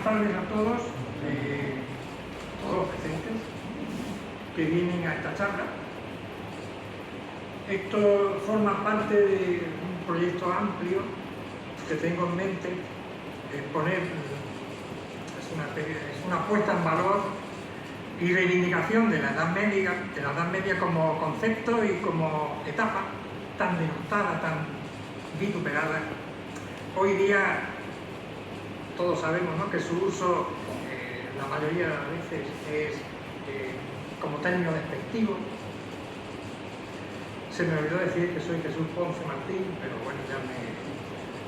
tardes a todos, todos los presentes que vienen a esta charla. Esto forma parte de un proyecto amplio que tengo en mente, poner, es una puesta en valor y reivindicación de la Edad Media como concepto y como etapa tan denostada, tan vituperada. Hoy día todos sabemos, ¿no?, que su uso la mayoría de las veces es como término despectivo. Se me olvidó decir que soy Jesús Ponce Martín, pero bueno, ya me he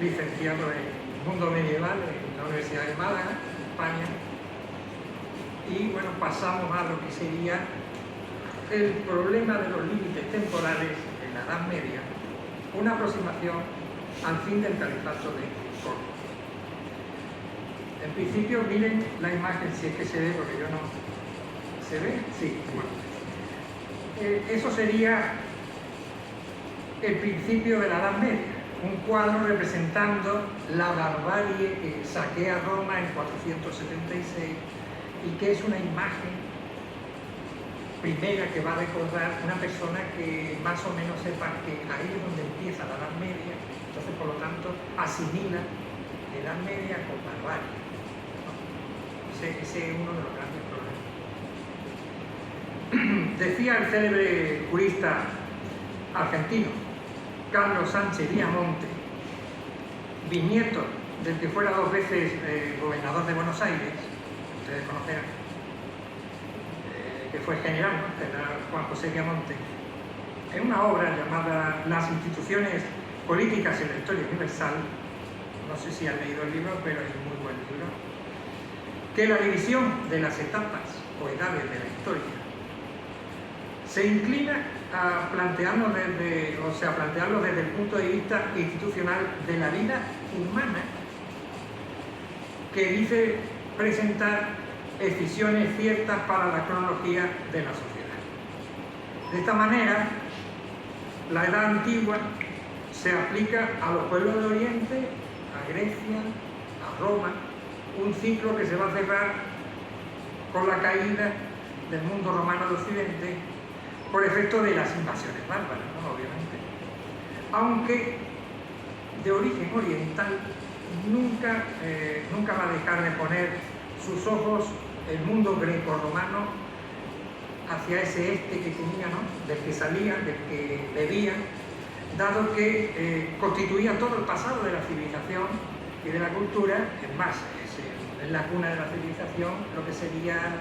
licenciado en Mundo Medieval en la Universidad de Málaga, España. Y bueno, pasamos a lo que sería el problema de los límites temporales en la Edad Media, una aproximación al fin del califato de Córdoba. En principio, miren la imagen, si es que se ve, porque yo no... ¿Se ve? Sí, bueno. Eso sería el principio de la Edad Media, un cuadro representando la barbarie que saquea Roma en 476 y que es una imagen primera que va a recordar una persona que más o menos sepa que ahí es donde empieza la Edad Media, entonces por lo tanto asimila Edad Media con barbarie. Ese es uno de los grandes problemas. Decía el célebre jurista argentino Carlos Sánchez Viamonte, bisnieto del que fuera 2 veces gobernador de Buenos Aires, ustedes conocerán, que fue general, ¿no?, general Juan José Viamonte, en una obra llamada Las instituciones políticas en la historia universal, no sé si han leído el libro, pero es un muy buen libro, que la división de las etapas o edades de la historia se inclina a plantearlo desde el punto de vista institucional de la vida humana, que dice presentar escisiones ciertas para la cronología de la sociedad. De esta manera, la Edad Antigua se aplica a los pueblos de Oriente, a Grecia, a Roma, un ciclo que se va a cerrar con la caída del mundo romano de Occidente por efecto de las invasiones bárbaras, ¿no?, obviamente. Aunque de origen oriental, nunca va a dejar de poner sus ojos el mundo greco-romano hacia ese este que tenía, ¿no?, del que salían, del que bebían, dado que constituía todo el pasado de la civilización y de la cultura. Es más, es la cuna de la civilización, lo que sería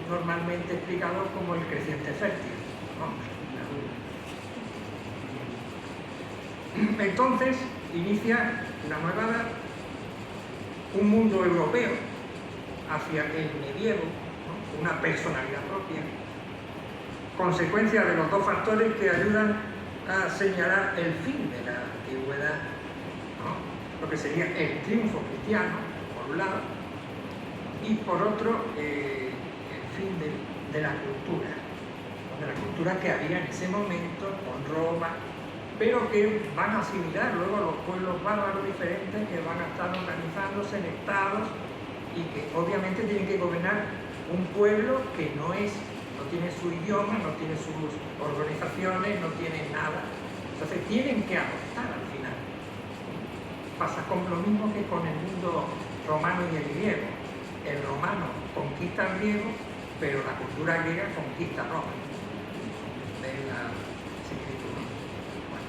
normalmente explicado como el creciente fértil, ¿no? Entonces inicia la nueva edad, un mundo europeo hacia el medievo, ¿no?, una personalidad propia, consecuencia de los 2 factores que ayudan a señalar el fin de la antigüedad, ¿no?, lo que sería el triunfo cristiano, por un lado, y por otro, el fin de la cultura que había en ese momento con Roma, pero que van a asimilar luego los pueblos bárbaros diferentes que van a estar organizándose en estados y que obviamente tienen que gobernar un pueblo que no tiene su idioma, no tiene sus organizaciones, no tiene nada. Entonces tienen que adoptar al final. Pasa con lo mismo que con el mundo romano y el griego. El romano conquista al griego, pero la cultura griega conquista a Roma. De la similitud, ¿no? Bueno.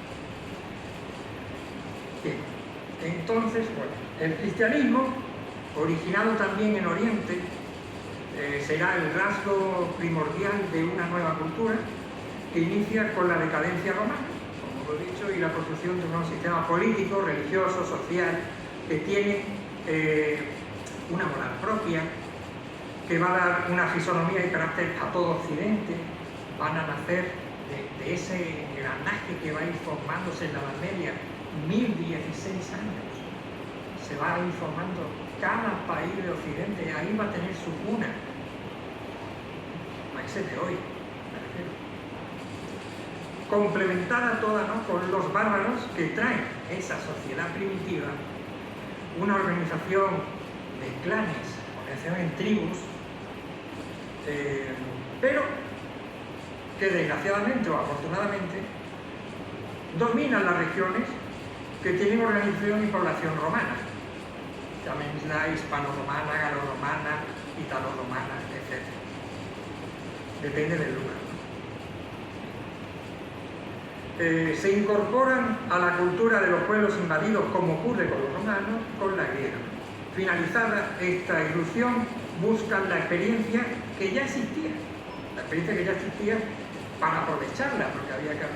Bien. Entonces, bueno, el cristianismo, originado también en Oriente, será el rasgo primordial de una nueva cultura que inicia con la decadencia romana, como lo he dicho, y la construcción de un nuevo sistema político, religioso, social, que tiene una moral propia, que va a dar una fisonomía y carácter a todo Occidente. Van a nacer de ese engranaje que va a ir formándose en la Edad Media, 1016 años. Se va a ir formando cada país de Occidente, ahí va a tener su cuna. Países de hoy, me refiero. Complementada toda, ¿no?, con los bárbaros que traen esa sociedad primitiva, una organización clanes, organización en tribus, pero que desgraciadamente o afortunadamente dominan las regiones que tienen organización y población romana, llámenla hispano-romana, galo-romana, italo-romana, etc. Depende del lugar. Se incorporan a la cultura de los pueblos invadidos, como ocurre con los romanos, con la griega. Finalizada esta irrupción, buscan la experiencia que ya existía, para aprovecharla, porque había que,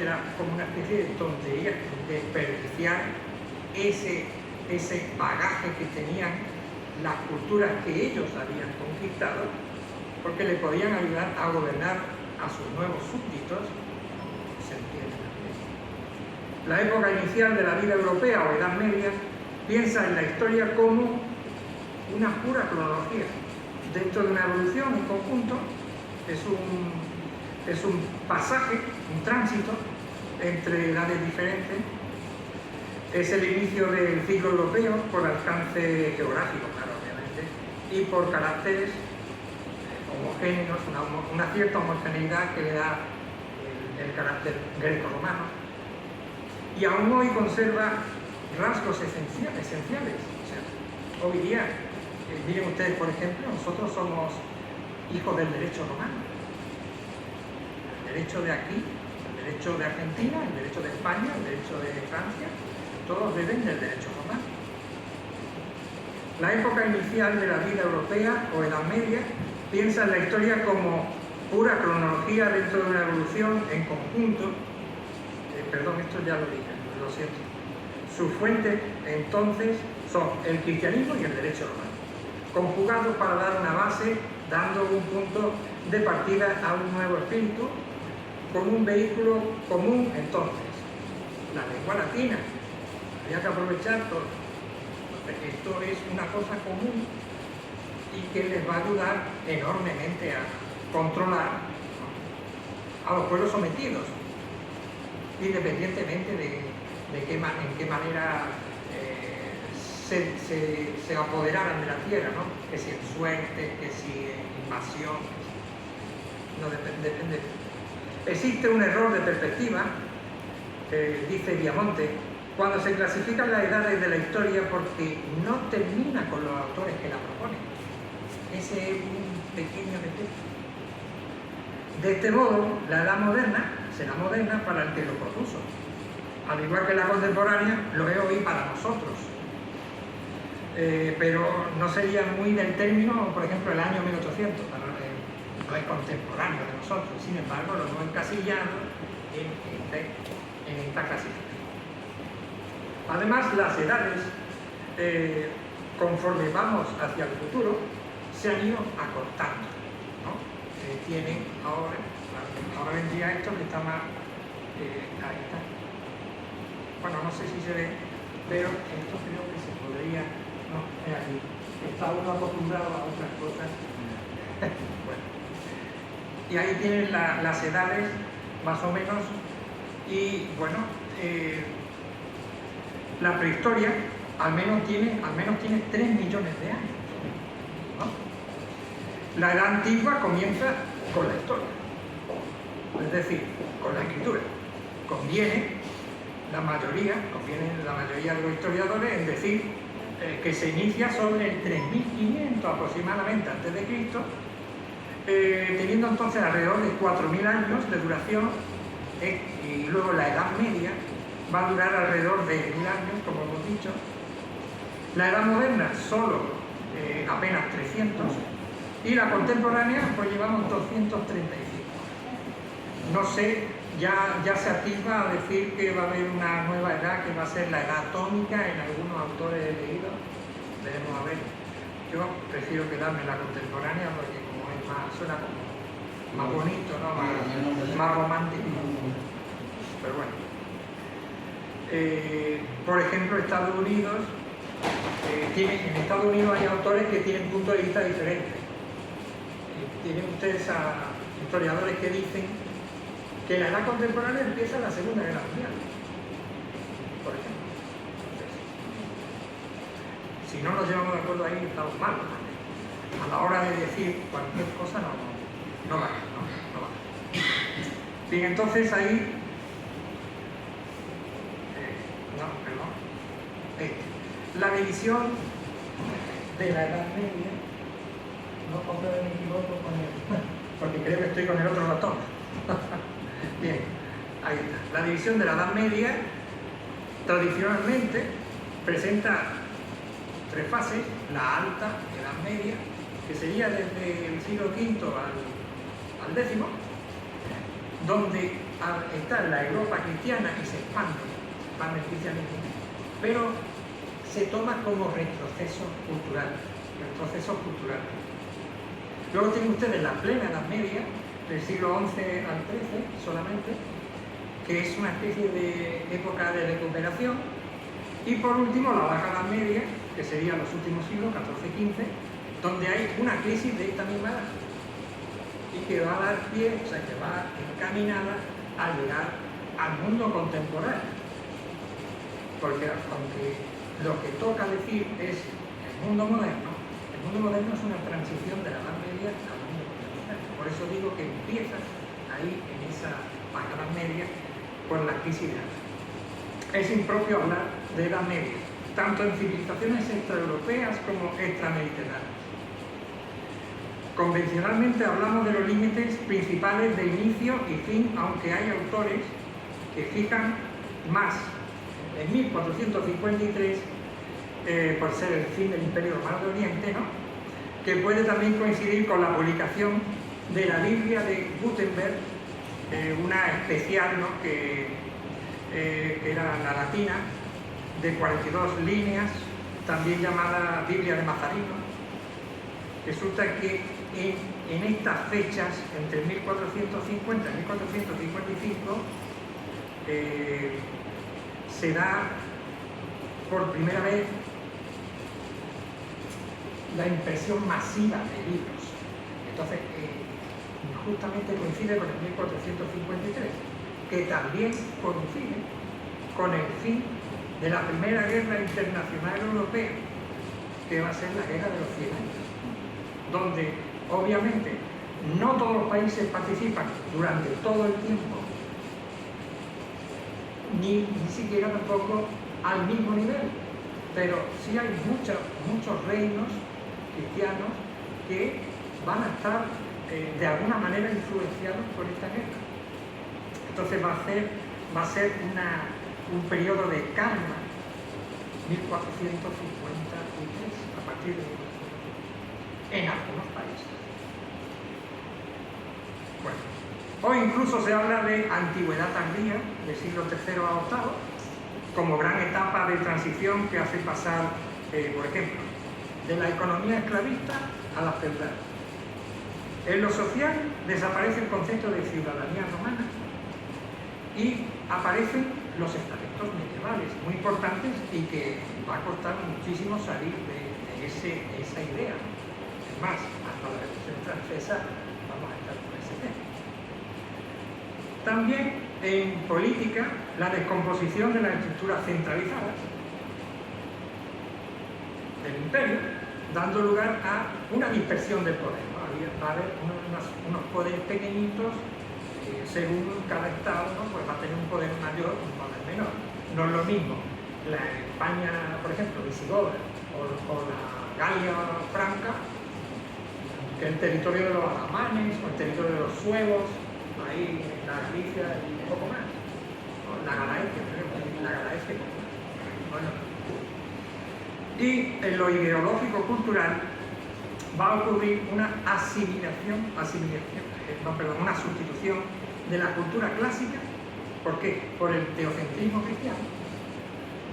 era como una especie de tontería desperdiciar ese bagaje que tenían las culturas que ellos habían conquistado, porque le podían ayudar a gobernar a sus nuevos súbditos, se entiende también. La época inicial de la vida europea o Edad Media piensa en la historia como una pura cronología. Dentro de una evolución en conjunto es un pasaje, un tránsito entre edades diferentes. Es el inicio del ciclo europeo por alcance geográfico, claro, obviamente, y por caracteres homogéneos, una cierta homogeneidad que le da el carácter greco-romano, y aún hoy conserva rasgos esenciales. O sea, hoy día, miren ustedes, por ejemplo, nosotros somos hijos del derecho romano, el derecho de aquí, el derecho de Argentina, el derecho de España, el derecho de Francia, todos beben del derecho romano. La época inicial de la vida europea o Edad Media piensa en la historia como pura cronología dentro de una evolución en conjunto. Perdón, esto ya lo dije, lo siento. Sus fuentes, entonces, son el cristianismo y el derecho romano, conjugados para dar una base, dando un punto de partida a un nuevo espíritu, con un vehículo común, entonces, la lengua latina. Había que aprovechar todo. Esto es una cosa común y que les va a ayudar enormemente a controlar a los pueblos sometidos, independientemente en qué manera se apoderaran de la tierra, ¿no? Que si en suerte, que si en invasión, no depende. Existe un error de perspectiva, dice Viamonte, cuando se clasifican las edades de la historia porque no termina con los autores que la proponen. Ese es un pequeño defecto. De este modo, la edad moderna será moderna para el que lo propuso, al igual que la contemporánea lo es hoy para nosotros. Pero no sería muy del término, por ejemplo, el año 1800, no es contemporáneo de nosotros, sin embargo, lo hemos encasillado en esta clasificación. Además, las edades, conforme vamos hacia el futuro, se han ido acortando, ¿no? Tienen ahora vendría esto que está más, ahí está. Bueno, no sé si se ve, pero esto creo que se podría, no, es aquí. Está uno acostumbrado a otras cosas. Bueno. Y ahí tienen las edades, más o menos, y bueno, la prehistoria al menos tiene 3 millones de años, ¿no? La edad antigua comienza con la historia, es decir, con la escritura. Conviene la mayoría de los historiadores en decir que se inicia sobre el 3500 aproximadamente antes de Cristo, teniendo entonces alrededor de 4000 años de duración, y luego la Edad Media va a durar alrededor de 1000 años, como hemos dicho. La Edad Moderna solo apenas 300, y la contemporánea pues llevamos 235. No sé, ya se atisba a decir que va a haber una nueva edad que va a ser la edad atómica, en algunos autores he leído, veremos a ver. Yo prefiero quedarme en la contemporánea porque como es suena como más bonito, ¿no? Más romántico. Pero bueno. Por ejemplo, Estados Unidos, en Estados Unidos hay autores que tienen puntos de vista diferentes. Tienen ustedes a historiadores que dicen que la edad contemporánea empieza en la Segunda Guerra Mundial, por ejemplo. Si no nos llevamos de acuerdo ahí, estamos mal. A la hora de decir cualquier cosa no va. Bien, entonces ahí... la división de la Edad Media, no me equivoco con el... porque creo que estoy con el otro ratón. Bien, ahí está. La división de la Edad Media tradicionalmente presenta tres fases: la Alta Edad Media, que sería desde el siglo V al X, donde está la Europa cristiana y se expande el cristianismo, pero se toma como retroceso cultural. Luego tienen ustedes la plena Edad Media, del siglo XI al XIII solamente, que es una especie de época de recuperación. Y por último, la Baja Edad Media, que serían los últimos siglos, XIV, XV, donde hay una crisis de esta misma edad y que va a dar pie, o sea, que va encaminada a llegar al mundo contemporáneo. Porque aunque lo que toca decir es el mundo moderno es una transición de la Edad Media al mundo contemporáneo. Por eso digo que empieza ahí, en esa Baja Edad Media, con la crisis de edad. Es impropio hablar de Edad Media, tanto en civilizaciones extraeuropeas como extramediterráneas. Convencionalmente hablamos de los límites principales de inicio y fin, aunque hay autores que fijan más en 1453, por ser el fin del Imperio Romano de Oriente, ¿no?, que puede también coincidir con la publicación de la Biblia de Gutenberg, una especial, ¿no?, que era la latina, de 42 líneas, también llamada Biblia de Mazarino. Resulta que en estas fechas, entre 1450 y 1455, se da por primera vez la impresión masiva de libros. Entonces, justamente coincide con el 1453, que también coincide con el fin de la Primera Guerra Internacional Europea, que va a ser la Guerra de los 100 años, donde obviamente no todos los países participan durante todo el tiempo, ni siquiera tampoco al mismo nivel, pero sí hay muchos reinos cristianos que van a estar de alguna manera influenciados por esta guerra. Entonces va a ser un periodo de calma, 1453, a partir de 1453, en algunos países. Bueno, hoy incluso se habla de antigüedad tardía, del siglo III a VIII, como gran etapa de transición que hace pasar, por ejemplo, de la economía esclavista a la feudal. En lo social desaparece el concepto de ciudadanía romana y aparecen los estamentos medievales, muy importantes, y que va a costar muchísimo salir de esa idea. Es más, hasta la Revolución Francesa vamos a estar con ese tema. También en política, la descomposición de las estructuras centralizadas del imperio, dando lugar a una dispersión del poder, ¿no? Va a haber unos poderes pequeñitos, según cada estado, ¿no?, pues va a tener un poder mayor o un poder menor. No es lo mismo la España, por ejemplo, visigoda, o la Galia franca, que el territorio de los alamanes o el territorio de los suevos, ahí en la Galicia y un poco más. ¿No? La Galaecia, bueno. Y en lo ideológico-cultural va a ocurrir una una sustitución de la cultura clásica. ¿Por qué? Por el teocentrismo cristiano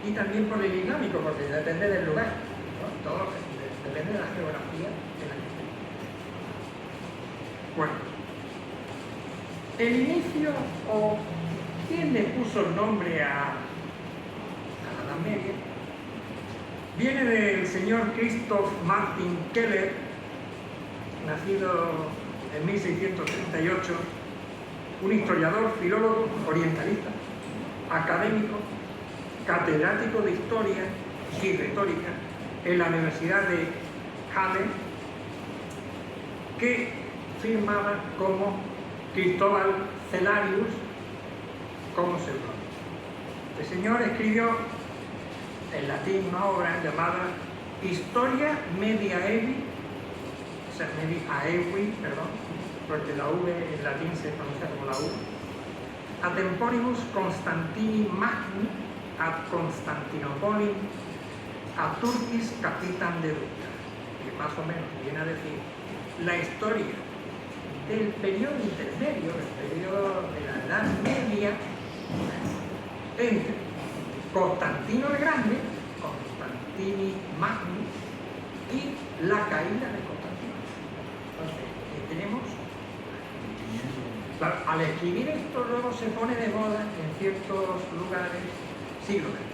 y también por el islámico, porque depende del lugar, ¿no? Todo depende de la geografía de la que esté. Bueno, el inicio, o quién le puso el nombre a la Edad Media, viene del señor Christoph Martin Keller, nacido en 1638, un historiador, filólogo, orientalista, académico, catedrático de historia y retórica, en la Universidad de Halle, que firmaba como Cristóbal Celarius como seudónimo. El señor escribió en latín una obra llamada Historia Mediaevi, o sea, Mediaevi, perdón, porque la V en latín se pronuncia como la U, a temporibus Constantini Magni ad Constantinopolis a Turquis capitan deducta, que más o menos viene a decir la historia del periodo intermedio, el periodo de la Edad Media, entre Constantino el Grande, Constantini Magni, y la caída de Constantino. Entonces, tenemos, claro, al escribir esto luego se pone de moda en ciertos lugares siglos después.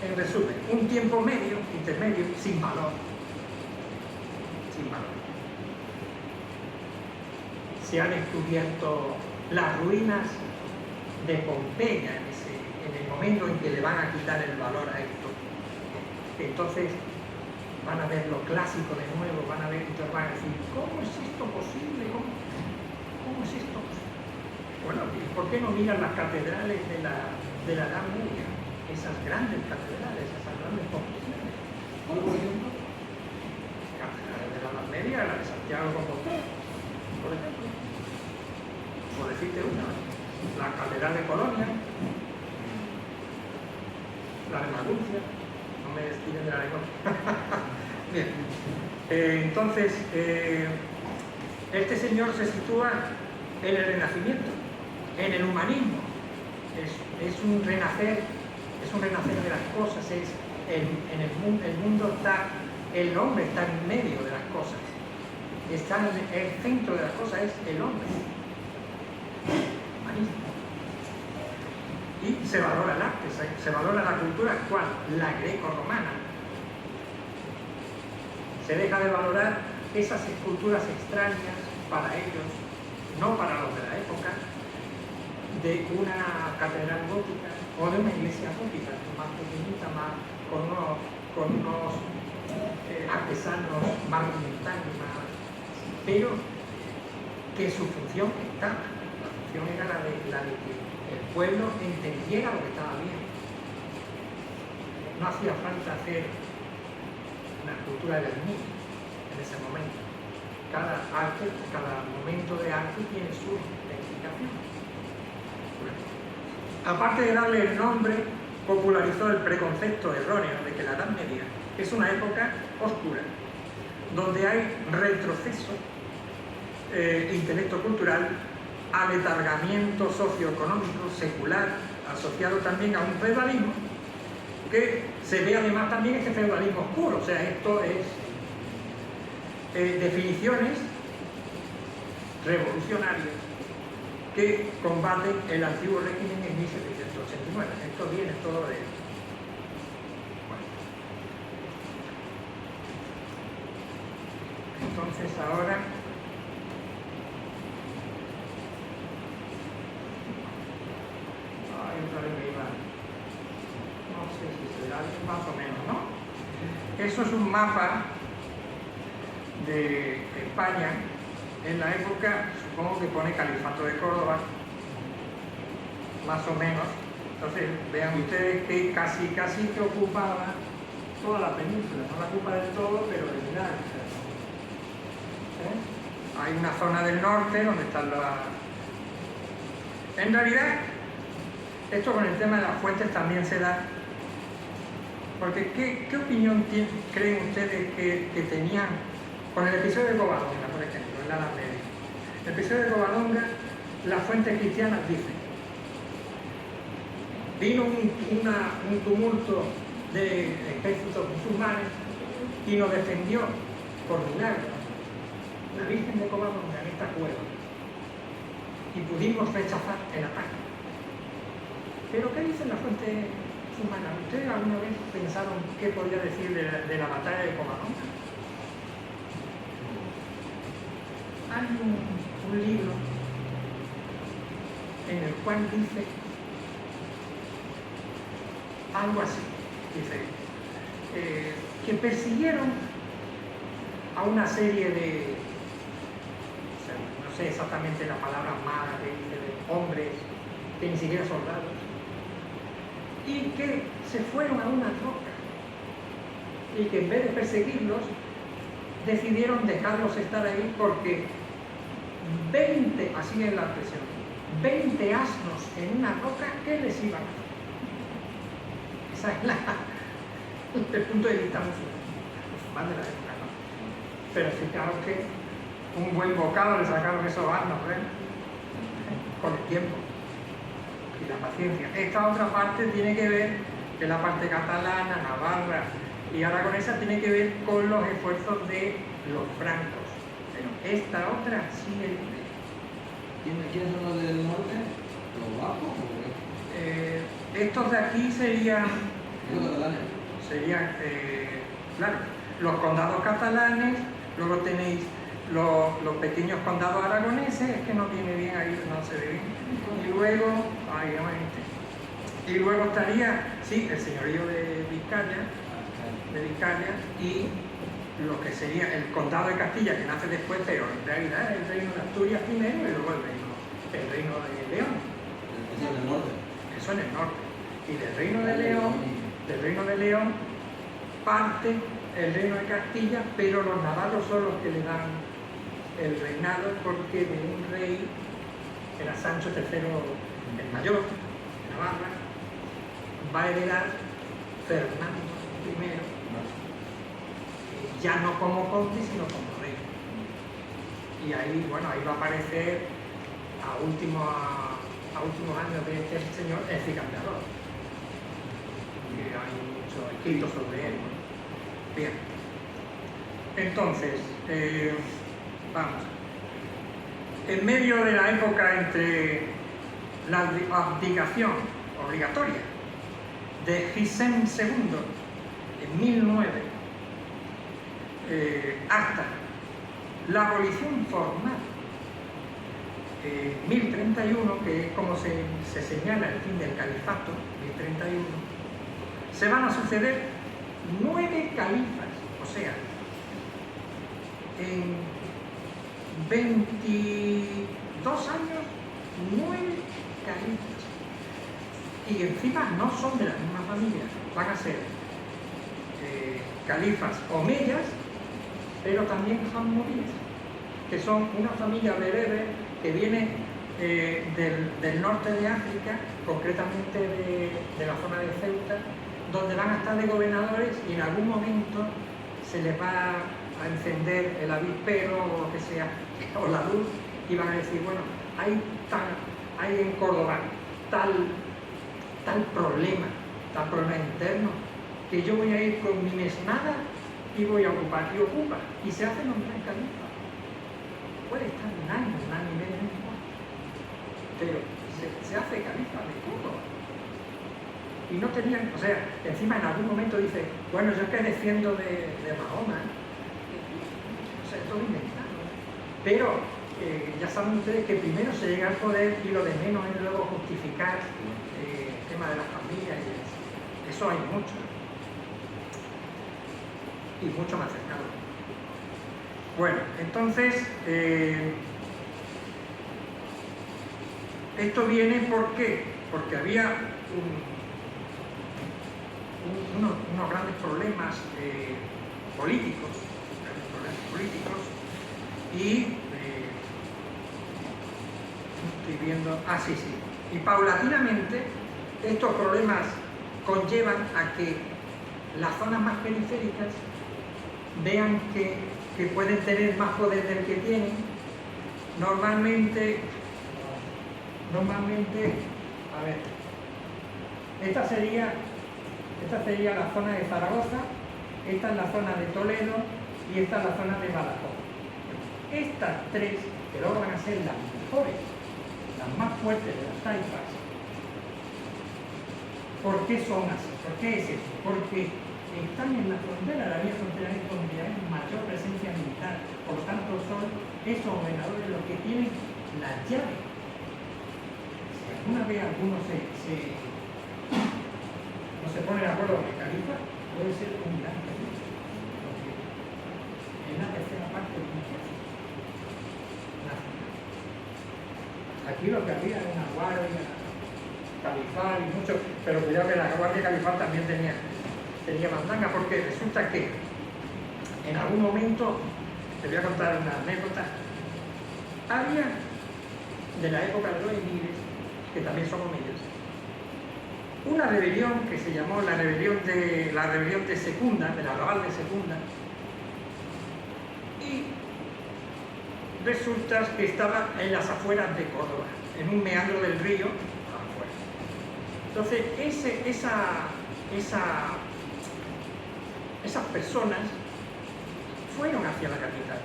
En resumen, un tiempo medio, intermedio, sin valor. Sin valor. Se han descubierto las ruinas de Pompeya en el momento en que le van a quitar el valor a esto. Entonces van a ver lo clásico de nuevo, van a ver, entonces van a decir, ¿cómo es esto posible? ¿Cómo es esto posible? Bueno, ¿por qué no miran las catedrales de la Edad Media? Esas grandes catedrales, esas grandes construcciones. Por ejemplo, catedrales de la Edad Media, la de Santiago de Compostela, por ejemplo. Por decirte una, la catedral de Colonia, la de Maguncia, no me destinen de la lengua. Bien, entonces, este señor se sitúa en el Renacimiento, en el humanismo. Es un renacer de las cosas, el mundo está, el hombre está en medio de las cosas, está en el centro de las cosas, es el hombre. Humanismo. Y se valora el arte, se valora la cultura actual, la greco-romana. Se deja de valorar esas esculturas extrañas para ellos, no para los de la época, de una catedral gótica o de una iglesia gótica, más pequeñita, más, con unos artesanos más rudimentares, pero que su función estaba. La función era la de que el pueblo entendiera lo que estaba bien. No hacía falta hacer una cultura del mí en ese momento. Cada momento de arte tiene su explicación. Aparte de darle el nombre, popularizó el preconcepto erróneo de que la Edad Media es una época oscura, donde hay retroceso intelecto-cultural, aletargamiento socioeconómico, secular, asociado también a un feudalismo, que se ve además también este feudalismo oscuro. O sea, esto es definiciones revolucionarias que combaten el antiguo régimen en 1789. Esto viene todo de... Bueno. Entonces ahora... otra vez me iba... No sé si será más o menos, ¿no? Eso es un mapa de España en la época, supongo que pone Califato de Córdoba, más o menos. Entonces vean ustedes que casi que ocupaba toda la península, no la ocupa del todo, pero de milagro. Hay una zona del norte donde están las... En realidad, esto con el tema de las fuentes también se da, porque ¿qué opinión creen ustedes que tenían con el episodio de Covadonga, por ejemplo, en la Edad Media? El episodio de Covadonga, las fuentes cristianas dicen: vino un tumulto de ejércitos musulmanes y nos defendió por milagro la Virgen de Covadonga en esta cueva y pudimos rechazar el ataque. Pero ¿qué dicen las fuentes musulmanas? ¿Ustedes alguna vez pensaron qué podría decir de la batalla de Covadonga? Hay un libro en el cual dice algo así. Dice: que persiguieron a una serie de, no sé exactamente la palabra mala de hombres, que ni siquiera soldados, y que se fueron a una roca, y que en vez de perseguirlos, decidieron dejarlos estar ahí porque 20, así es la expresión, 20 asnos en una roca, ¿qué les iban a hacer? Esa es el punto de vista musulmán de la época, ¿no? Pero fijaos que un buen bocado le sacaron esos asnos, ¿ven? Con el tiempo y la paciencia. Esta otra parte tiene que ver, que la parte catalana, navarra y aragonesa, tiene que ver con los esfuerzos de los francos. Pero esta otra sí es libre. ¿Quiénes son los del norte? ¿Los vascos o qué? Estos de aquí serían, ¿Los catalanes? claro, los condados catalanes, luego tenéis los pequeños condados aragoneses, es que no tiene bien ahí, no se ve bien. Y luego, y luego estaría, sí, el señorío de Vizcaya, y lo que sería el condado de Castilla, que nace después, pero en realidad el reino de Asturias primero y luego el reino de León. Eso en el norte. Eso en el norte. Y del reino de León parte el reino de Castilla, pero los navarros son los que le dan el reinado, porque de un rey, que era Sancho III el Mayor, de Navarra, va a heredar Fernando I, ya no como conde, sino como rey. Y ahí, bueno, ahí va a aparecer a últimos años de este señor el cicatador. Y hay mucho escrito sobre él, ¿no? Bien. Entonces, vamos. En medio de la época entre la abdicación obligatoria de Gisén II en 1009 hasta la abolición formal en 1031, que es como se señala el fin del califato, 1031, se van a suceder 9 califas, o sea, en 22 años, 9 califas. Y encima no son de la misma familia, van a ser califas omeyas, pero también hammodíes, que son una familia bereber que viene del norte de África, concretamente de la zona de Ceuta, donde van a estar de gobernadores y en algún momento se les va a encender el avispero o lo que sea, o la luz, y van a decir, bueno, hay en Córdoba tal problema interno, que yo voy a ir con mi mesnada y voy a ocupar, y ocupa, y se hace nombrar califa. Puede estar un año y medio, pero se hace califa de todo. Y no tenían, o sea, encima en algún momento dice, bueno, yo es que defiendo de Mahoma, o sea, todo inventado. Pero ya saben ustedes que primero se llega al poder y lo de menos es luego justificar el tema de las familias y eso hay mucho. Y mucho más cercano. Bueno, entonces, esto viene ¿por qué? Porque había unos grandes problemas políticos, y estoy viendo, sí, y paulatinamente estos problemas conllevan a que las zonas más periféricas vean que pueden tener más poder del que tienen. Normalmente, a ver, esta sería la zona de Zaragoza, esta es la zona de Toledo y esta es la zona de Badajoz. Estas tres, que luego van a ser las mejores, las más fuertes de las taifas. ¿Por qué son así? ¿Por qué es eso? Porque están en la frontera, la vía fronteriza es donde hay mayor presencia militar, por lo tanto son esos gobernadores los que tienen la llave. Si alguna vez alguno no se pone de acuerdo con el califa, puede ser un gran peligro. aquí lo que había era una guardia califal y mucho, pero cuidado que la guardia califal también tenía mandanga, porque resulta que en algún momento, te voy a contar una anécdota, había de la época de los emires, que también son omeyas, una rebelión que se llamó la rebelión de Secunda, de la Raval de Secunda, y resulta que estaba en las afueras de Córdoba, en un meandro del río afuera. Entonces, esas personas fueron hacia la capital.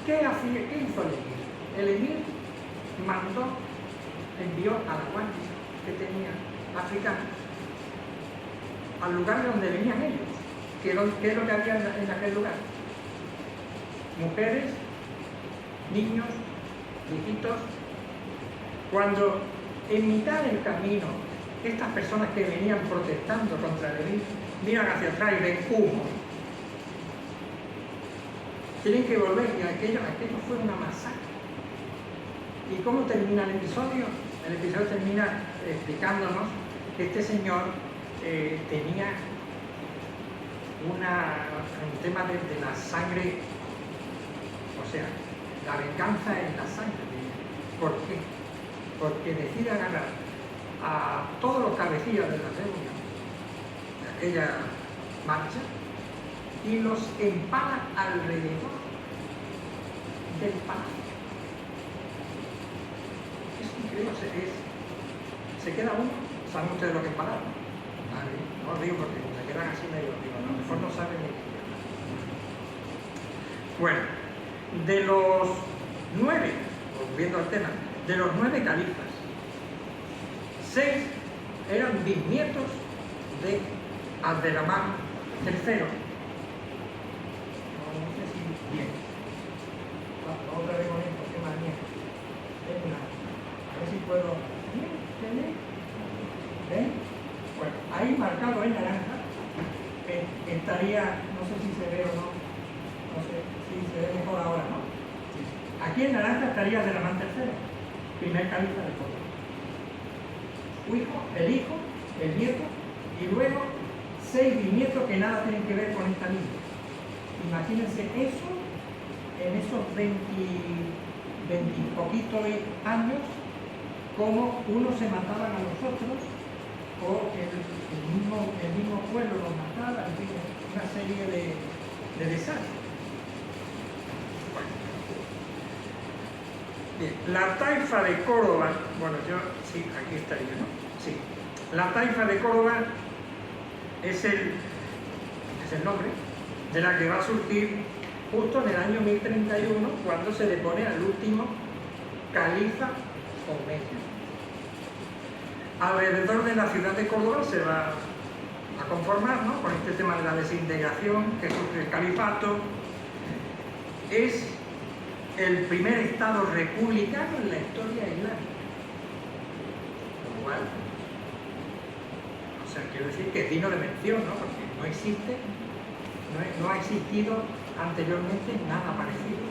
¿Qué hizo el emir? El emir envió a la guardia que tenía africana al lugar de donde venían ellos. ¿Qué es lo que había en aquel lugar? Mujeres, niños, viejitos. Cuando en mitad del camino estas personas que venían protestando contra el emir miran hacia atrás y ven humo, tienen que volver, y aquello fue una masacre. ¿Y cómo termina el episodio? El episodio termina explicándonos que este señor tenía un tema de la sangre, o sea, la venganza en la sangre. ¿Por qué? Porque decide agarrar a todos los cabecillas de la reunión, de aquella marcha, y los empala alrededor del palacio. Es increíble, se queda uno. ¿Saben ustedes lo que empalar? No os digo porque se quedan así medio, a lo mejor no saben ni qué. Bueno, de los 9, volviendo al tema, de los 9 califas, 6 eran bisnietos de Abderramán III. No sé si bien. Otra vez con esto, qué manía. A ver si puedo. ¿Ven? Bueno, ahí marcado en naranja estaría, no sé si se ve o no sé si se ve mejor ahora, ¿no? Aquí en naranja estaría Abderramán III, primer califa de Córdoba. El hijo, el nieto, y luego 6 bisnietos que nada tienen que ver con esta línea. Imagínense eso en esos 20 y poquitos años, cómo unos se mataban a los otros, o el mismo pueblo los mataba, en fin, una serie de desastres. Bien, la taifa de Córdoba, bueno, sí, aquí estaría, ¿no? Sí. La taifa de Córdoba es el nombre de la que va a surgir justo en el año 1031, cuando se le pone al último califa omeya. Alrededor de la ciudad de Córdoba se va a conformar, ¿no?, con este tema de la desintegración que surge el califato. Es el primer estado republicano en la historia islámica. Lo cual, o sea, quiero decir que es digno de mención, ¿no?, porque no ha existido anteriormente nada parecido.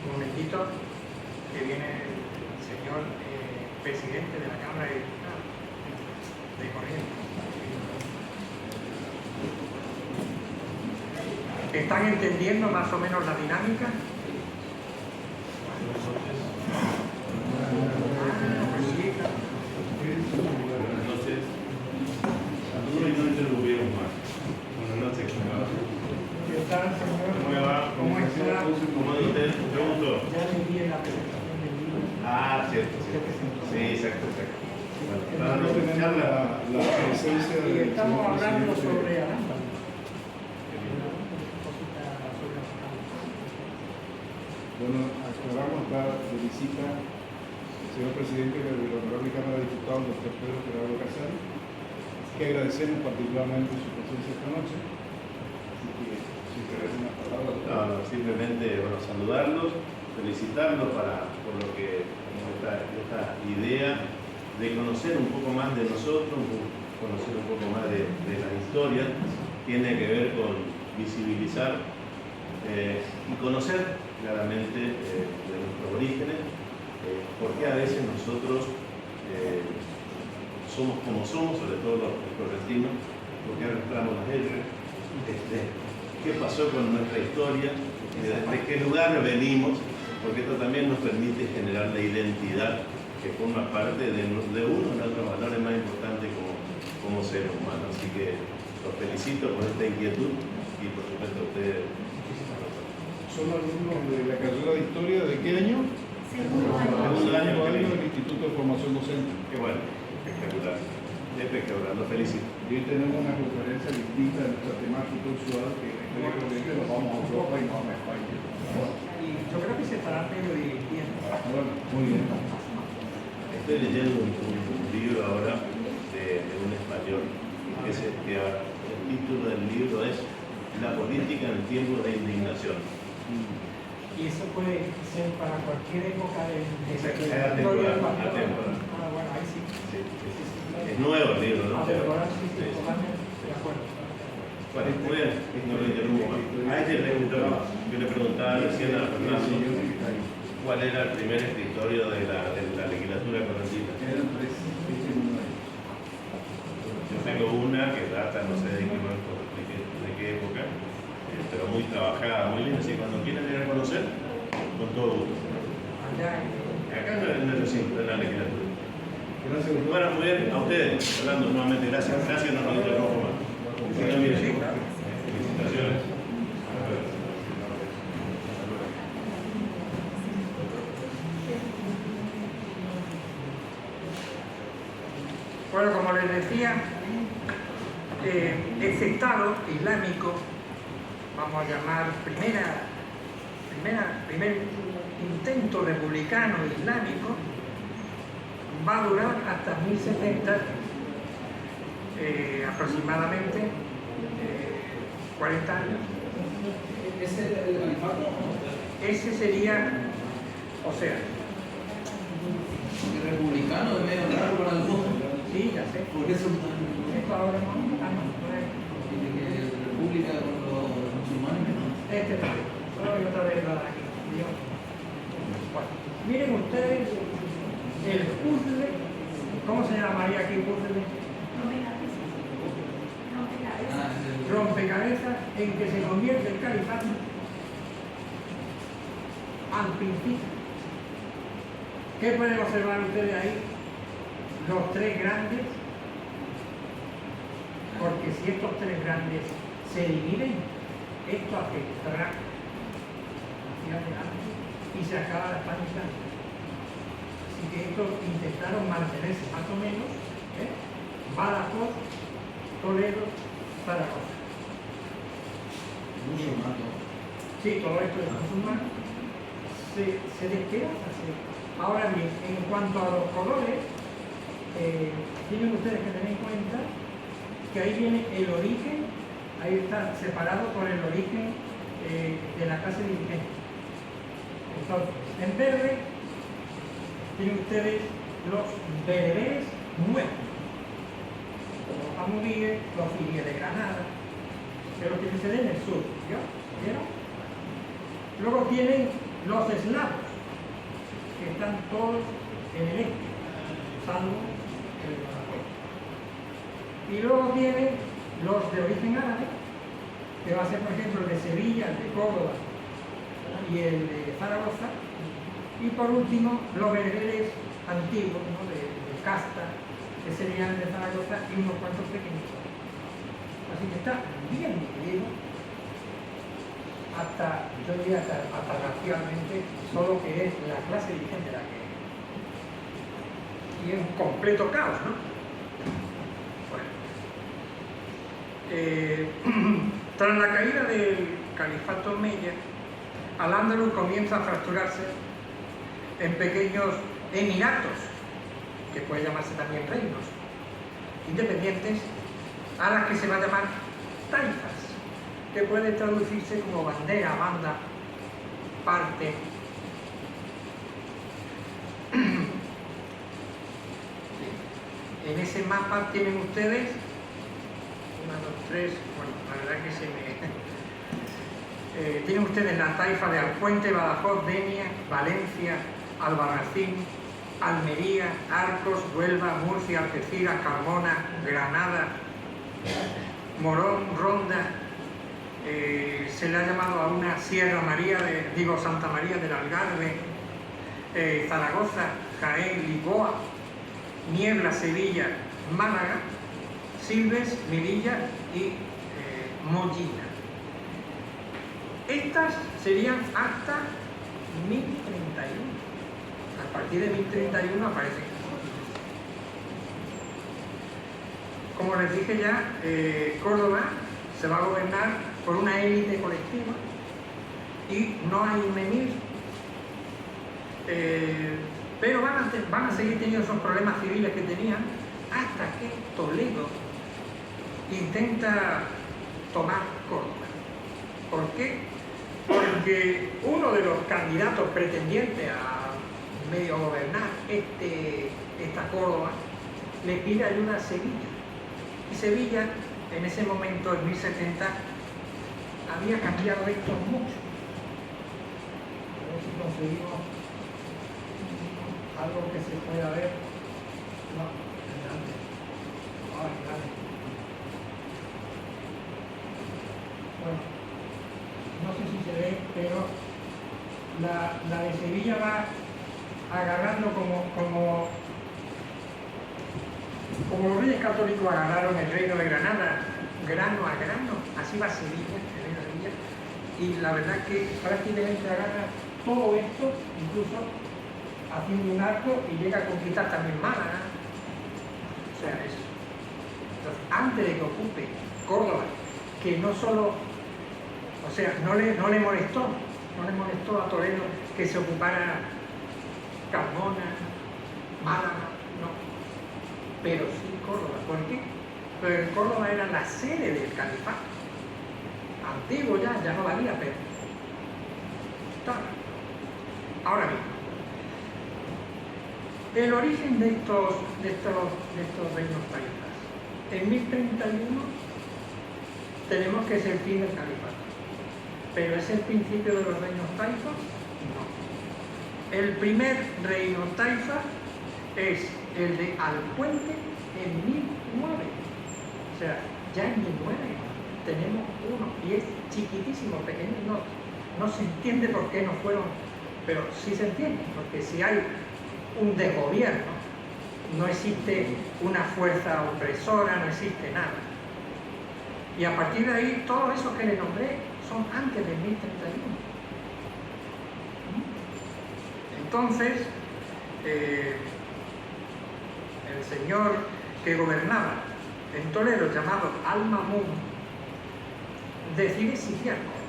Un momentito, que viene el señor presidente de la Cámara de Diputados de Corrientes. ¿Están entendiendo más o menos la dinámica? Y estamos hablando sobre Aranda. Bueno, aclaramos acá de visita el señor presidente de la Honorable Cámara de Diputados, doctor Pedro Gerardo Casal, que agradecemos particularmente su presencia esta noche. Así que, si simplemente bueno, saludarlos, felicitarlos por lo que esta idea de conocer un poco más de nosotros, conocer un poco más de la historia, tiene que ver con visibilizar y conocer claramente de nuestros orígenes, porque a veces nosotros somos como somos, sobre todo los correntinos, porque arrastramos las guerras, qué pasó con nuestra historia, de qué lugar venimos, porque esto también nos permite generar la identidad que forma parte de uno de nuestros valores más importantes como seres humanos. Así que los felicito por esta inquietud y por supuesto a ustedes. ¿Son alumnos de la carrera de Historia de qué año? Segundo año del Instituto de Formación Docente. Qué bueno, espectacular. Espectacular, los felicito. Y hoy tenemos una conferencia distinta de nuestra temática usual, que nos vamos a Europa y no vamos a España. Y yo creo que se estará medio divirtiendo. Bueno, muy bien. Estoy leyendo un libro ahora de un español, que el título del libro es La política en tiempos de indignación. Y eso puede ser para cualquier época de la Atemporal. Ah, bueno, ahí sí. Sí. Es nuevo el libro, ¿no? Atemporal, sí, Sí. totalmente de acuerdo. Bueno, muy bien, no lo interrumpo más. Yo le preguntaba recién a Fernando cuál era el primer escritorio de la legislatura correntina. Eran tres. Yo tengo una que data, no sé de qué época, pero muy trabajada, muy linda. Así que cuando quieran ir a conocer, con todo gusto. Allá Acá en el recinto, en la legislatura. Gracias, doctor. Bueno, muy bien, a ustedes, Orlando, nuevamente gracias. Gracias, no nos interrumpo más. Que sigan bien. Felicitaciones. Bueno, como les decía, ese Estado islámico, vamos a llamar primer intento republicano islámico, va a durar hasta 1070, aproximadamente 40 años. ¿Ese es el califato? Ese sería, o sea, El republicano es medio raro para algunos. sí, ya sé, Por eso esto ahora no, dice que república con los musulmanes no. este también, solo hay otra vez la de aquí. Dios. Bueno, miren ustedes el puzzle, ¿cómo se llamaría aquí puzzle? Ah, es el Rompecabezas en que se convierte el califato al principio. ¿Qué pueden observar ustedes ahí? Los tres grandes, porque si estos tres grandes se dividen, esto afectará hacia adelante y se acaba la España islámica. Así que estos intentaron mantenerse más o menos, Badajoz, Toledo, Zaragoza. musulmán. Sí, todo esto es musulmán. Se despedaza. Ahora bien, en cuanto a los colores, tienen ustedes que tener en cuenta que ahí viene el origen, ahí está separado por el origen de la clase dirigente. Entonces, en verde tienen ustedes los bereberes nuevos, los amudíes, los filies de Granada, que lo que sucede en el sur, ¿vieron? Luego tienen los eslavos, que están todos en el este, salvo el de Badajoz. Y luego tienen los de origen árabe, que va a ser, por ejemplo, el de Sevilla, el de Córdoba y el de Zaragoza. Y por último, los bereberes antiguos, ¿no? de casta, que serían de Zaragoza y unos cuantos pequeñitos. Así que está bien dividido, hasta, yo diría, hasta racialmente, solo que es la clase dirigente la que es. Y es un completo caos, ¿no? Bueno. Tras la caída del califato omeya, Al-Ándalus comienza a fracturarse en pequeños emiratos, que puede llamarse también reinos, independientes, a las que se va a llamar taifas, que puede traducirse como bandera, banda parte. En ese mapa tienen ustedes 1, 2, 3, bueno, la verdad que se me... tienen ustedes la taifa de Alpuente, Badajoz, Denia, Valencia, Albarracín, Almería, Arcos, Huelva, Murcia, Algeciras, Carmona, Granada, Morón, Ronda. Se le ha llamado a una Sierra María, Santa María del Algarve, Zaragoza, Jaén, Lisboa, Niebla, Sevilla, Málaga, Silves, Melilla y Mollina. Estas serían hasta 1031. A partir de 1031 aparecen. Como les dije ya, Córdoba se va a gobernar por una élite colectiva y no hay un emir, pero van a seguir teniendo esos problemas civiles que tenían hasta que Toledo intenta tomar Córdoba. ¿Por qué? Porque uno de los candidatos pretendientes a medio gobernar esta Córdoba le pide ayuda a Sevilla. Y Sevilla, en ese momento, en 1070, había cambiado esto mucho. A ver si conseguimos algo que se pueda ver. No, adelante. Adelante. Bueno, no sé si se ve, pero la de Sevilla va agarrando como los reyes católicos agarraron el reino de Granada, grano a grano, así va Sevilla, el reino de Sevilla, y la verdad que prácticamente agarra todo esto, incluso haciendo un arco, y llega a conquistar también Málaga. O sea, eso. Entonces, antes de que ocupe Córdoba, que no solo, o sea, no le molestó a Toledo que se ocupara Carmona, Málaga, no, pero sí Córdoba. ¿Por qué? Porque Córdoba era la sede del califato. Antiguo ya no valía, pero estaba. Ahora bien, el origen de estos reinos taifas. En 1031 tenemos que es el fin del califato. ¿Pero es el principio de los reinos taifas? No. El primer reino taifa es el de Alpuente en 1009. O sea, ya en 1009 tenemos uno y es chiquitísimo, pequeño, no se entiende por qué no fueron, pero sí se entiende, porque si hay un desgobierno, no existe una fuerza opresora, no existe nada. Y a partir de ahí, todos esos que les nombré son antes de 1031. Entonces, el señor que gobernaba en Toledo, llamado Al-Mamun, decide sitiar Córdoba.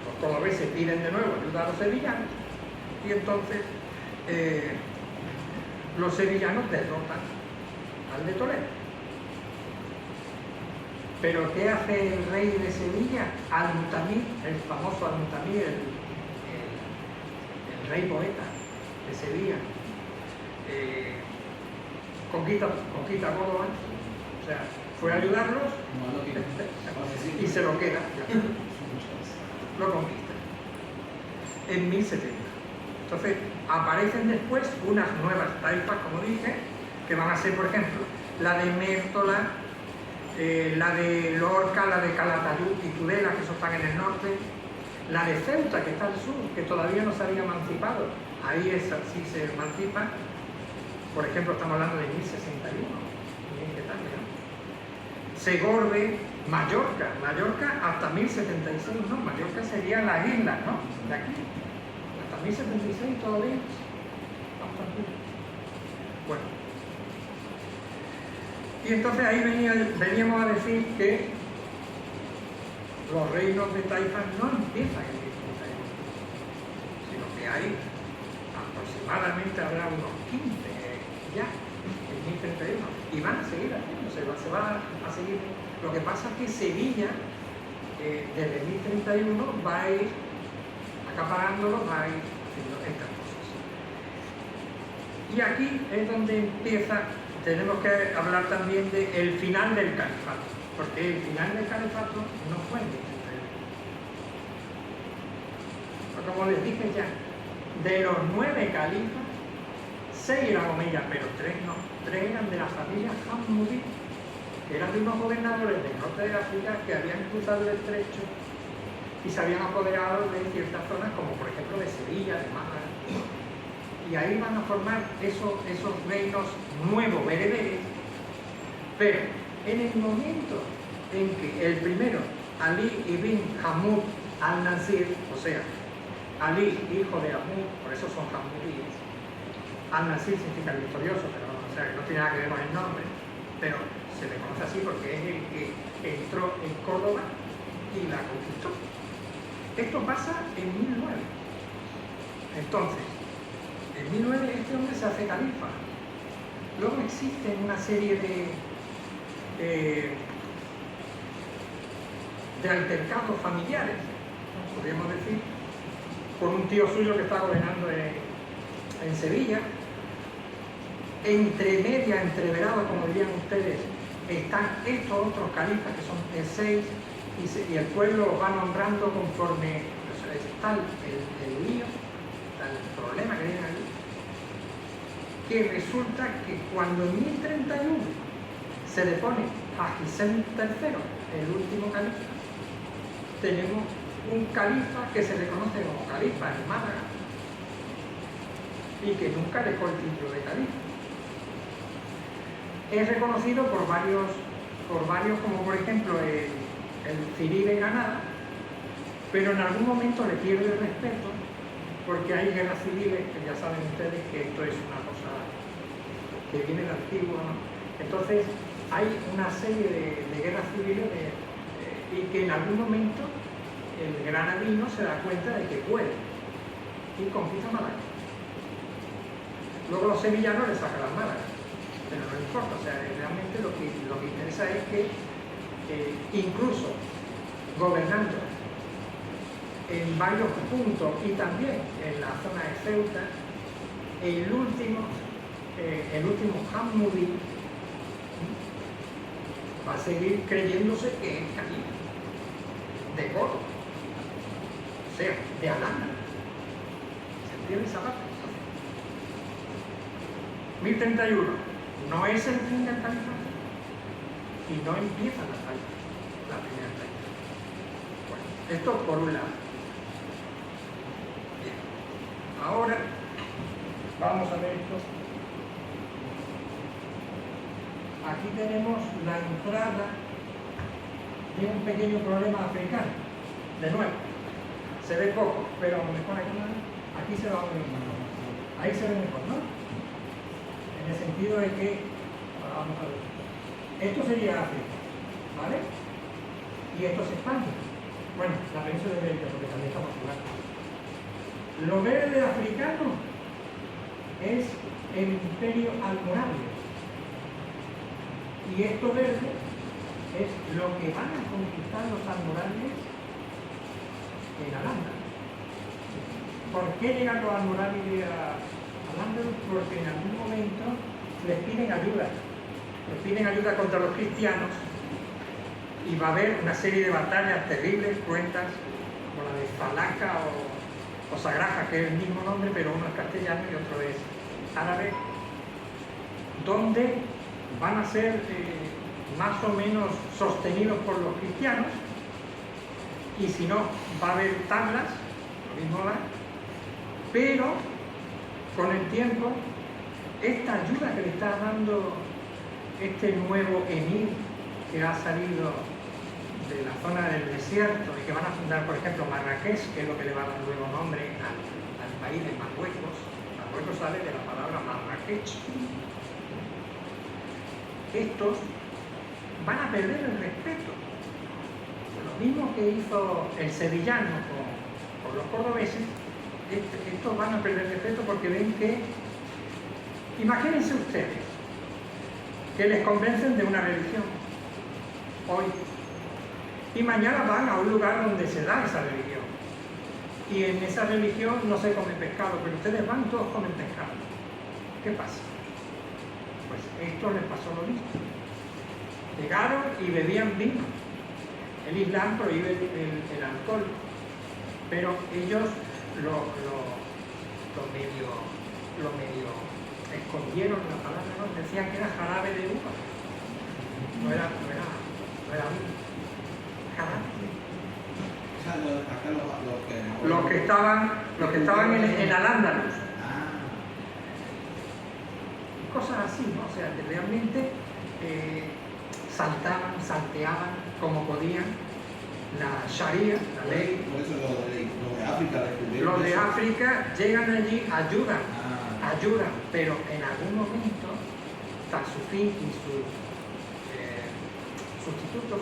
Los cordobeses piden de nuevo ayuda a los sevillanos y entonces los sevillanos derrotan al de Toledo. Pero ¿qué hace el rey de Sevilla? Al-Mutamid, el famoso Al-Mutamid, el rey poeta de Sevilla, conquista Córdoba, o sea, fue a ayudarlos y se lo queda, lo conquista en 1070. Entonces aparecen después unas nuevas taifas, como dije, que van a ser, por ejemplo, la de Mértola, la de Lorca, la de Calatayud y Tudela, que eso están en el norte, la de Ceuta, que está al sur, que todavía no se había emancipado, ahí sí se emancipa. Por ejemplo, estamos hablando de 1061, miren qué tal, ¿no? Segorbe, Mallorca hasta 1076, no, Mallorca sería las islas, ¿no? De aquí, hasta 1076 todavía, bastante. Bueno. Y entonces ahí veníamos a decir que los reinos de taifas no empiezan en 1031, sino que hay aproximadamente, habrá unos 15 ya en 1031 y van a seguir haciéndose, se va a seguir. Lo que pasa es que Sevilla desde 1031 va a ir acaparándolo, va a ir haciendo estas cosas. Y aquí es donde empieza, tenemos que hablar también del final del califato, porque el final del califato no fue en 1031. Como les dije ya, de los 9 califas, 6 eran omeyas, pero 3 no. 3 eran de la familia Hammudi, que eran de unos gobernadores del norte de África que habían cruzado el estrecho y se habían apoderado de ciertas zonas, como por ejemplo de Sevilla, de Málaga. Y ahí van a formar esos reinos nuevos, bereberes. Pero en el momento en que el primero, Ali ibn Hammud al-Nasir, o sea, Ali, hijo de Hammud, por eso son Hammudíes. Al-Nasir significa el victorioso, pero o sea, que no tiene nada que ver con el nombre, pero se le conoce así porque es el que entró en Córdoba y la conquistó. Esto pasa en 1009. Entonces, en 1009 este hombre se hace califa. Luego existen una serie de altercados familiares, ¿no? Podríamos decir, con un tío suyo que está gobernando en Sevilla. Entreverados, como dirían ustedes, están estos otros califas que son 6 y el pueblo los va nombrando conforme está el lío, está el problema que viene allí, que resulta que cuando en 1031 se depone a Gisén III, el último califa, tenemos un califa que se reconoce como califa en Málaga y que nunca dejó el título de califa. Es reconocido por varios, como por ejemplo el Cirí de Granada, pero en algún momento le pierde el respeto porque hay guerras civiles, que ya saben ustedes que esto es una cosa que viene de antiguo, ¿no? Entonces hay una serie de guerras civiles y que en algún momento el granadino se da cuenta de que puede y conquista Málaga. Luego los sevillanos le sacan las Málagas, pero no importa, o sea, realmente lo que interesa es que incluso gobernando en varios puntos y también en la zona de Ceuta, el último Hammudi va a seguir creyéndose que es califa de Córdoba, o sea, de Alhambra. ¿Se entiende esa parte? 1031 no es el fin del califato y no empieza la primera califa. Bueno, esto por un lado. Bien. Ahora vamos a ver esto. Aquí tenemos la entrada de un pequeño problema africano. De nuevo, se ve poco, pero a lo mejor aquí se va a ver mejor. Ahí se ve mejor, ¿no? En el sentido de que, vamos a ver, esto sería África, ¿vale? Y esto es España. Bueno, la península ibérica, porque también está Portugal. Lo verde africano es el imperio almorávide. Y esto verde es lo que van a conquistar los almorávides en Al-Ándalus. ¿Por qué llegan los almorávides a Al-Ándalus? Porque en algún momento les piden ayuda contra los cristianos y va a haber una serie de batallas terribles, cruentas, como la de Falaca o Sagraja, que es el mismo nombre, pero uno es castellano y otro es árabe, donde van a ser más o menos sostenidos por los cristianos, y si no, va a haber tablas, lo mismo va, pero con el tiempo, esta ayuda que le está dando este nuevo emir que ha salido de la zona del desierto y que van a fundar, por ejemplo, Marrakech, que es lo que le va a dar luego nombre al país de Marruecos. Marruecos sale de la palabra Marrakech. Estos van a perder el respeto. Lo mismo que hizo el sevillano con los cordobeses, estos van a perder el respeto porque ven que, imagínense ustedes, que les convencen de una religión hoy Y mañana van a un lugar donde se da esa religión. Y en esa religión no se come pescado, pero ustedes van y todos comen pescado. ¿Qué pasa? Pues esto les pasó lo mismo. Llegaron y bebían vino. El Islam prohíbe el alcohol, pero ellos lo medio escondieron la palabra, ¿no? Decían que era jarabe de uva. No era vino. Jarabe. Los que estaban en Al-Ándalus. Cosas así, ¿no? O sea, que realmente salteaban como podían la Sharia, la ley. Por eso los de África descubrieron. Los de eso. África llegan allí, ayudan, pero en algún momento Tarsufín y sus sustitutos,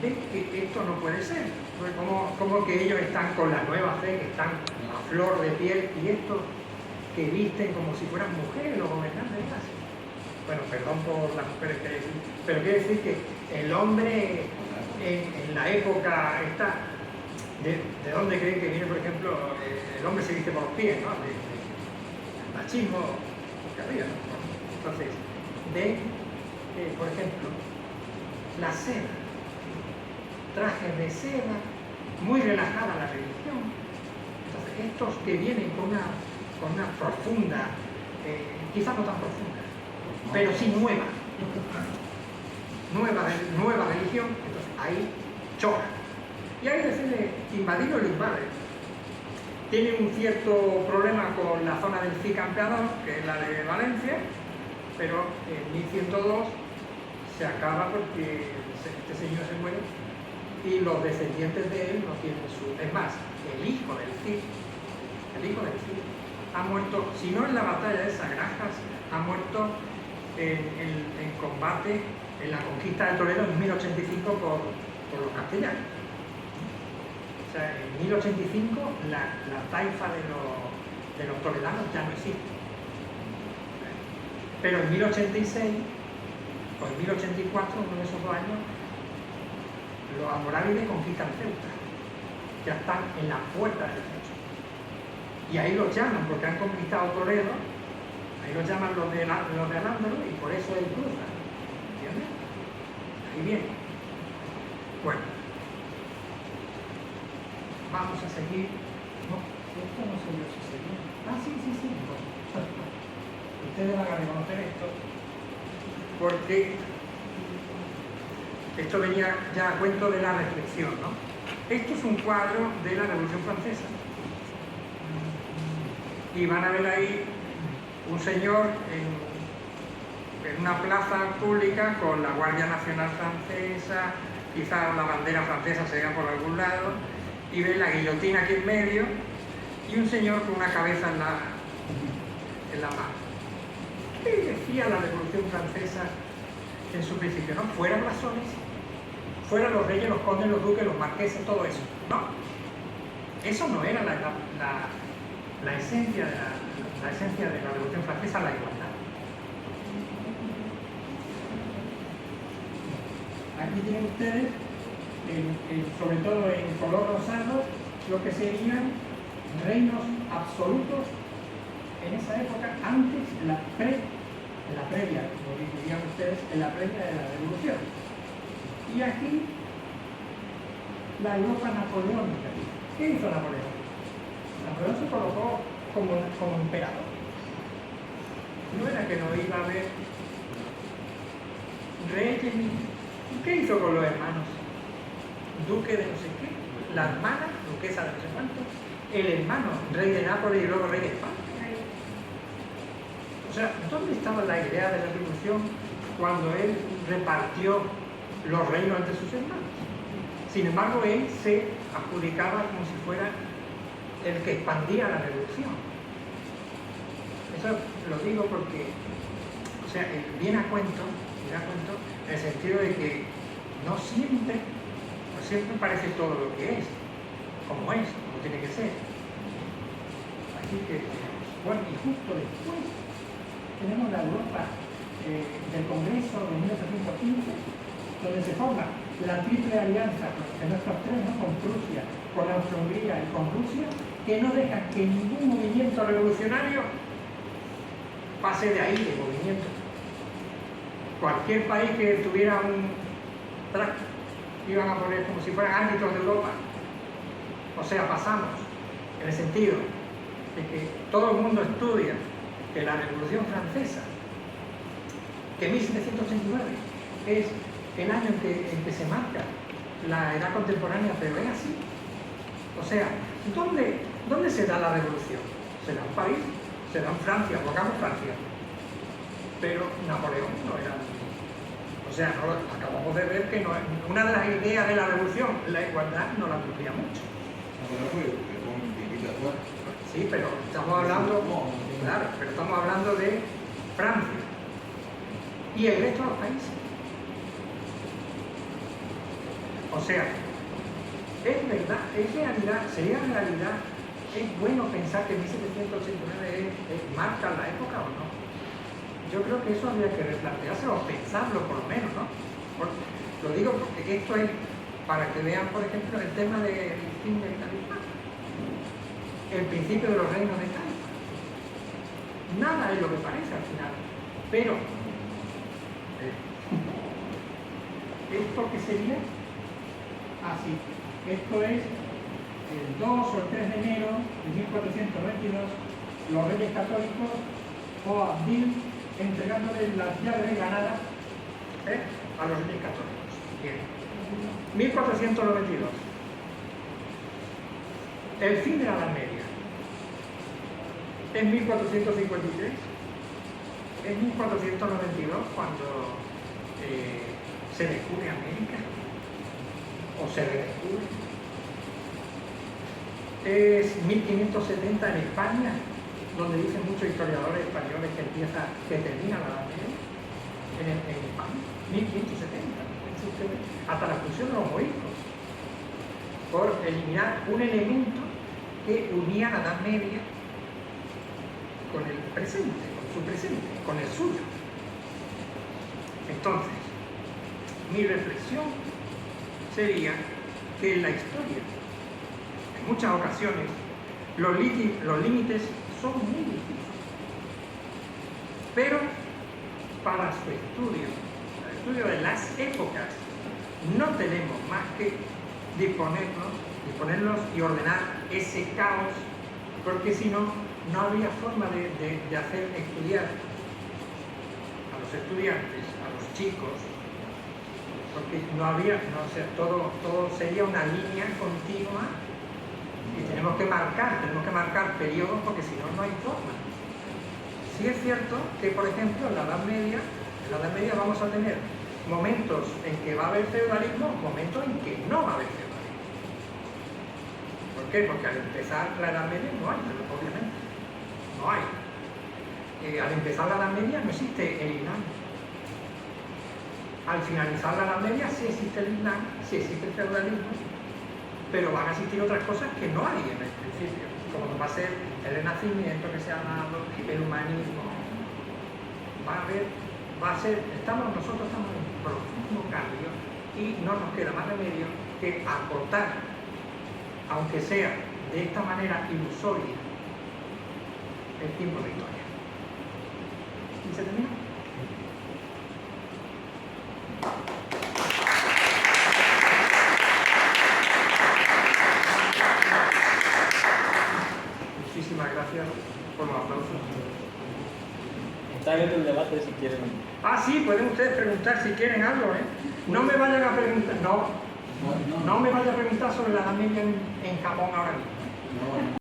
ven que esto no puede ser. Pues como que ellos están con la nueva fe, que están a flor de piel, y estos que visten como si fueran mujeres, los gobernantes de Asia. Bueno, perdón por las mujeres que decir, pero quiere decir que el hombre en la época esta, ¿de dónde creen que viene, por ejemplo, el hombre se viste por los pies, ¿no? El machismo, porque arriba, ¿no? Entonces, por ejemplo, la seda, trajes de seda, muy relajada la religión. Entonces, estos que vienen con una profunda, quizás no tan profunda, pero sí nueva religión, entonces ahí choca. Y ahí decide invadir o lo invade. Tiene un cierto problema con la zona del Cid Campeador, que es la de Valencia, pero en 1102 se acaba porque este señor se muere y los descendientes de él no tienen su... Es más, el hijo del Cid ha muerto, si no en la batalla de Sagrajas, ha muerto en combate en la conquista de Toledo en 1085 por los castellanos. O sea, en 1085 la taifa de los toledanos ya no existe. Pero en 1086 o en 1084, uno de esos 2 años, los almorávides conquistan Ceuta. Ya están en la puerta del Ceuta. Y ahí los llaman, porque han conquistado Toledo, ahí los llaman los de Al-Ándalus y por eso él cruza. ¿Entiendes? Ahí viene. Bueno, vamos a seguir. No, esto no sé yo si seguir. Sí. Bueno. Ustedes van a reconocer esto, porque esto venía ya a cuento de la reflexión, ¿no? Esto es un cuadro de la Revolución Francesa. Y van a ver ahí un señor en una plaza pública con la Guardia Nacional Francesa, quizás la bandera francesa se vea por algún lado, y ven la guillotina aquí en medio y un señor con una cabeza en la mano. ¿Qué decía la Revolución Francesa en su principio? ¿No? Fuera blasones, fuera los reyes, los condes, los duques, los marqueses, todo eso. No, eso no era la esencia de la Revolución Francesa, la igualdad. Aquí tienen ustedes, sobre todo en color rosado, lo que serían reinos absolutos en esa época, antes, en la previa, como dirían ustedes, en la previa de la Revolución. Y aquí, la Europa napoleónica. ¿Qué hizo Napoleón? Napoleón se colocó como emperador. No era que no iba a haber reyes ni... ¿Qué hizo con los hermanos? Duque de no sé qué, la hermana, duquesa de no sé cuánto, el hermano, rey de Nápoles y luego rey de España. O sea, ¿dónde estaba la idea de la revolución cuando él repartió los reinos entre sus hermanos? Sin embargo, él se adjudicaba como si fuera el que expandía la revolución. Eso lo digo porque, o sea, viene a cuento, en el sentido de que no siempre parece todo lo que es, como tiene que ser. Así que, bueno, y justo después tenemos la Europa del Congreso de 1815, donde se forma la triple alianza de nuestros tres, ¿no? Con Prusia, con Austria-Hungría y con Rusia, que no dejan que ningún movimiento revolucionario pase de ahí, de movimiento. Cualquier país que tuviera un track, iban a poner como si fueran árbitros de Europa. O sea, pasamos en el sentido de que todo el mundo estudia que la Revolución Francesa, que 1789 es el año en que se marca la edad contemporánea, pero es así. O sea, ¿dónde se da la revolución? ¿Se da en París? ¿Se da en Francia? Pongamos Francia. Pero Napoleón no era... O sea, acabamos de ver que una de las ideas de la revolución, la igualdad, no la cumplía mucho. Sí, pero estamos hablando... Claro, pero estamos hablando de Francia y el resto de los países. O sea, es verdad, es realidad, sería realidad, es bueno pensar que 1789 marca la época o no. Yo creo que eso habría que replanteárselo o pensarlo por lo menos, ¿no? Lo digo porque esto es para que vean, por ejemplo, el tema del fin del califato, el principio de los reinos de Califa. Nada es lo que parece al final, pero esto que sería así. Esto es el 2 o el 3 de enero de 1492, los reyes católicos o Abdil entregándole las llaves de Granada a los reyes católicos. Bien. 1492. El fin de la Edad Media. En 1453. En 1492, cuando se descubre América, o se redescubre. Es 1570 en España, donde dicen muchos historiadores españoles que termina la Edad Media en España. 1570, hasta la expulsión de los moriscos, por eliminar un elemento que unía la Edad Media con el presente, con su presente, con el suyo. Entonces, mi reflexión sería que en la historia, en muchas ocasiones, los límites son muy difíciles. Pero para su estudio, el estudio de las épocas, no tenemos más que disponernos y ordenar ese caos, porque si no, no habría forma de hacer estudiar a los estudiantes, a los chicos, porque no habría, todo sería una línea continua y tenemos que marcar periodos, porque si no, no hay forma. Sí es cierto que, por ejemplo, en la Edad Media vamos a tener momentos en que va a haber feudalismo, momentos en que no va a haber feudalismo. ¿Por qué? Porque al empezar la Edad Media no hay, obviamente. No hay. Al empezar la Edad Media no existe el Islam. Al finalizar la Edad Media sí existe el Islam, sí existe el feudalismo, pero van a existir otras cosas que no hay en el principio, como va a ser el Renacimiento, que se ha llamado el humanismo. Nosotros estamos en un profundo cambio y no nos queda más remedio que acortar, aunque sea de esta manera ilusoria, el tiempo de historia. ¿Y se termina? Muchísimas gracias por los aplausos. Está abierto el debate si quieren. Ah, sí, pueden ustedes preguntar si quieren algo, ¿eh? No me vayan a preguntar, no me vayan a preguntar sobre la Edad Media en Japón ahora mismo.